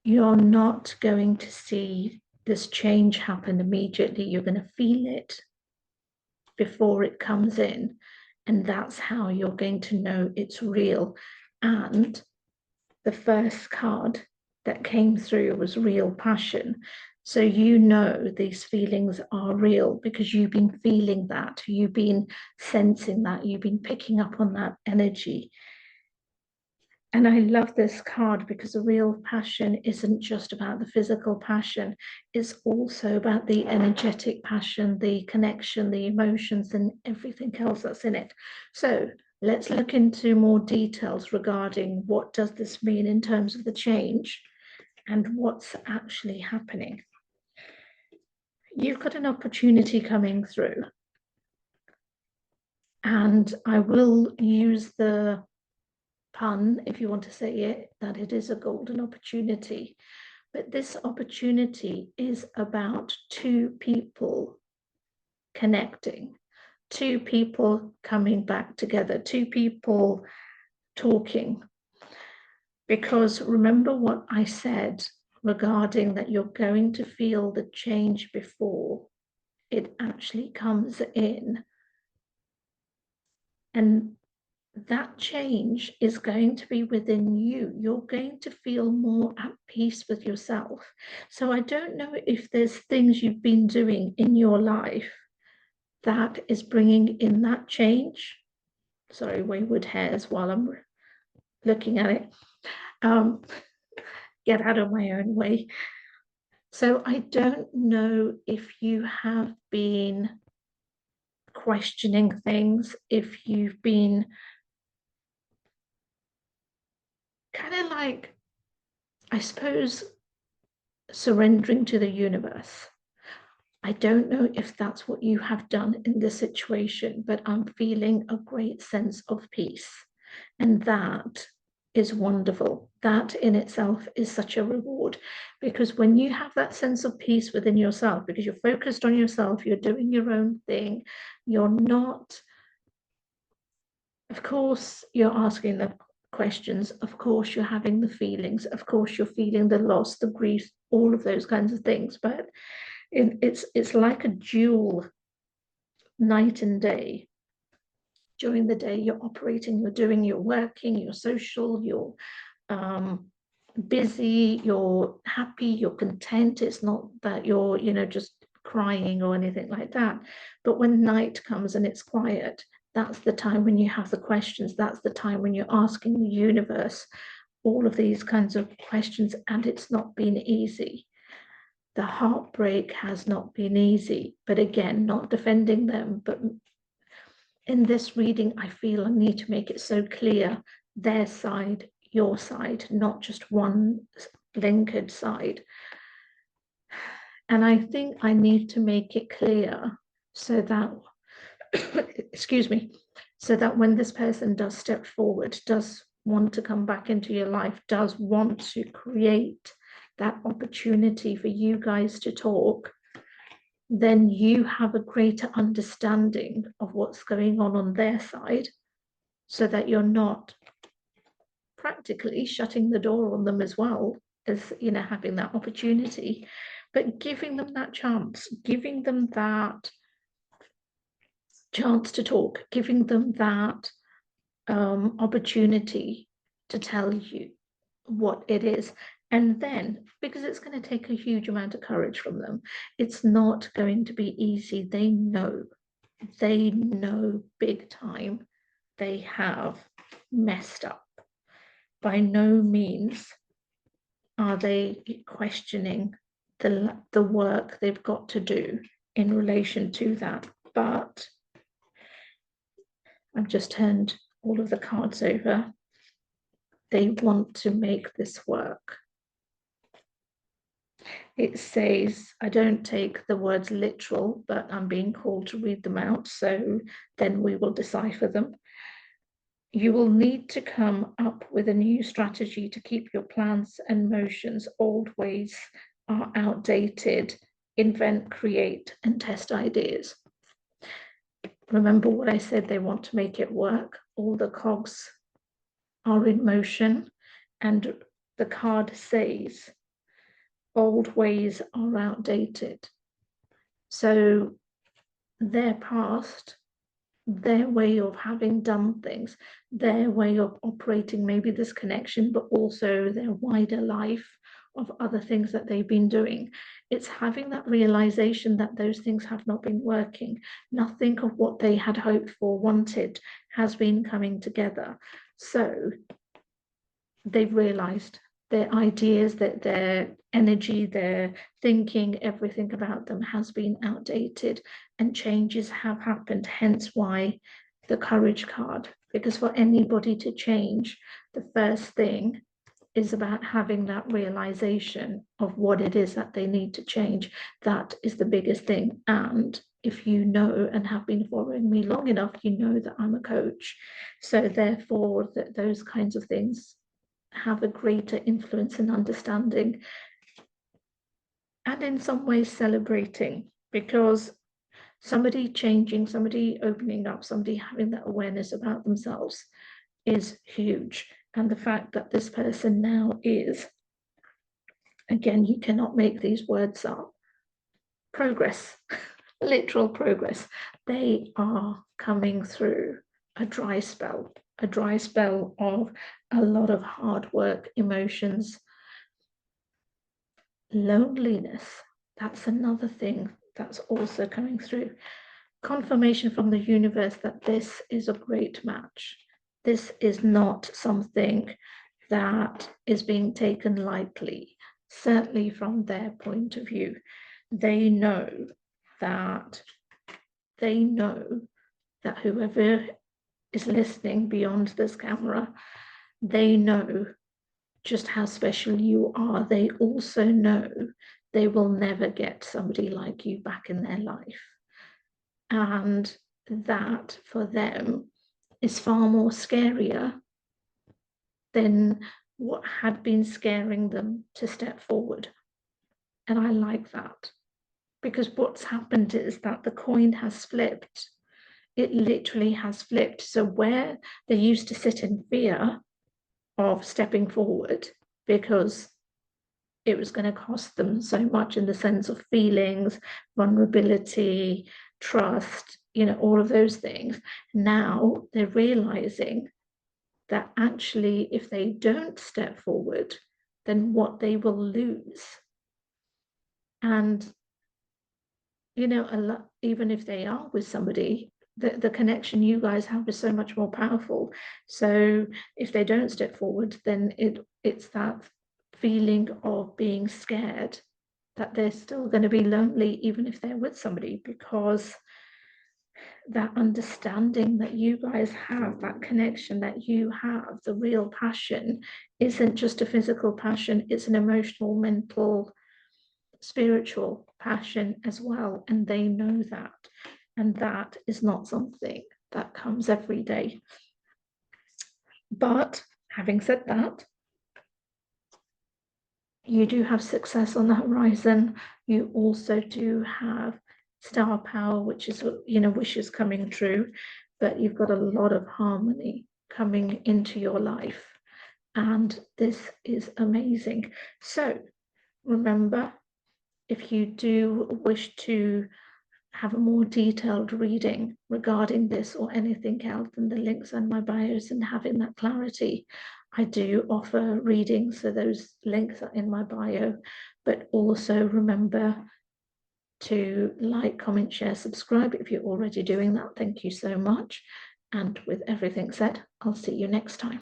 you're not going to see this change happen immediately. You're going to feel it before it comes in. And that's how you're going to know it's real. And the first card that came through was real passion. So you know these feelings are real because you've been feeling that, you've been sensing that, you've been picking up on that energy. And I love this card because the real passion isn't just about the physical passion, it's also about the energetic passion, the connection, the emotions, and everything else that's in it. So let's look into more details regarding what does this mean in terms of the change and what's actually happening. You've got an opportunity coming through. And I will use the pun, if you want to say it, that it is a golden opportunity. But this opportunity is about two people connecting, two people coming back together, two people talking. Because remember what I said regarding that you're going to feel the change before it actually comes in. And that change is going to be within you. You're going to feel more at peace with yourself. So I don't know if there's things you've been doing in your life that is bringing in that change. Sorry, wayward hairs while I'm looking at it. Get out of my own way. So I don't know if you have been questioning things, if you've been kind of like, I suppose, surrendering to the universe. I don't know if that's what you have done in this situation, but I'm feeling a great sense of peace. And that is wonderful. That in itself is such a reward, because when you have that sense of peace within yourself, because you're focused on yourself, you're doing your own thing, you're not, of course, you're asking the questions, of course, you're having the feelings, of course, you're feeling the loss, the grief, all of those kinds of things, but it's like a dual night and day. During the day, you're operating, you're doing, you're working, you're social, you're busy, you're happy, you're content. It's not that you're, just crying or anything like that. But when night comes and it's quiet, that's the time when you have the questions. That's the time when you're asking the universe all of these kinds of questions, and it's not been easy. The heartbreak has not been easy, but again, not defending them, but in this reading, I feel I need to make it so clear, their side, your side, not just one blinkered side. And I think I need to make it clear so that, excuse me, so that when this person does step forward, does want to come back into your life, does want to create that opportunity for you guys to talk, then you have a greater understanding of what's going on their side, so that you're not practically shutting the door on them as well as, having that opportunity, but giving them that chance, giving them that chance to talk, giving them that opportunity to tell you what it is. And then, because it's going to take a huge amount of courage from them, it's not going to be easy. They know big time they have messed up. By no means are they questioning the work they've got to do in relation to that. But I've just turned all of the cards over. They want to make this work. It says, I don't take the words literal, but I'm being called to read them out, so then we will decipher them. You will need to come up with a new strategy to keep your plans and motions. Old ways are outdated. Invent, create, and test ideas. Remember what I said, they want to make it work. All the cogs are in motion, and the card says old ways are outdated. So their past, their way of having done things, their way of operating maybe this connection, but also their wider life of other things that they've been doing. It's having that realization that those things have not been working. Nothing of what they had hoped for, wanted, has been coming together. So they've realized their ideas, that their energy, their thinking, everything about them has been outdated and changes have happened. Hence why the courage card, because for anybody to change, the first thing is about having that realization of what it is that they need to change. That is the biggest thing. And if you know and have been following me long enough, you know that I'm a coach. So therefore, those kinds of things have a greater influence and understanding, and in some ways celebrating, because somebody changing, somebody opening up, somebody having that awareness about themselves is huge. And the fact that this person now is, again, you cannot make these words up, progress, literal progress. They are coming through a dry spell of a lot of hard work, emotions, loneliness. That's another thing that's also coming through. Confirmation from the universe that this is a great match. This is not something that is being taken lightly, certainly from their point of view. They know that whoever is listening beyond this camera, they know just how special you are. They also know they will never get somebody like you back in their life. And that for them is far more scarier than what had been scaring them to step forward. And I like that, because what's happened is that the coin has flipped. It literally has flipped. So where they used to sit in fear of stepping forward because it was going to cost them so much in the sense of feelings, vulnerability, trust, all of those things. Now they're realizing that actually, if they don't step forward, then what they will lose. And, a lot, even if they are with somebody, the connection you guys have is so much more powerful. So if they don't step forward, then it's that feeling of being scared that they're still going to be lonely even if they're with somebody, because that understanding that you guys have, that connection that you have, the real passion isn't just a physical passion, it's an emotional, mental, spiritual passion as well. And they know that. And that is not something that comes every day. But having said that, you do have success on the horizon. You also do have star power, which is, wishes coming true, but you've got a lot of harmony coming into your life. And this is amazing. So remember, if you do wish to have a more detailed reading regarding this or anything else, then the links in my bios and having that clarity. I do offer readings, so those links are in my bio, but also remember to like, comment, share, subscribe if you're already doing that. Thank you so much. And with everything said, I'll see you next time.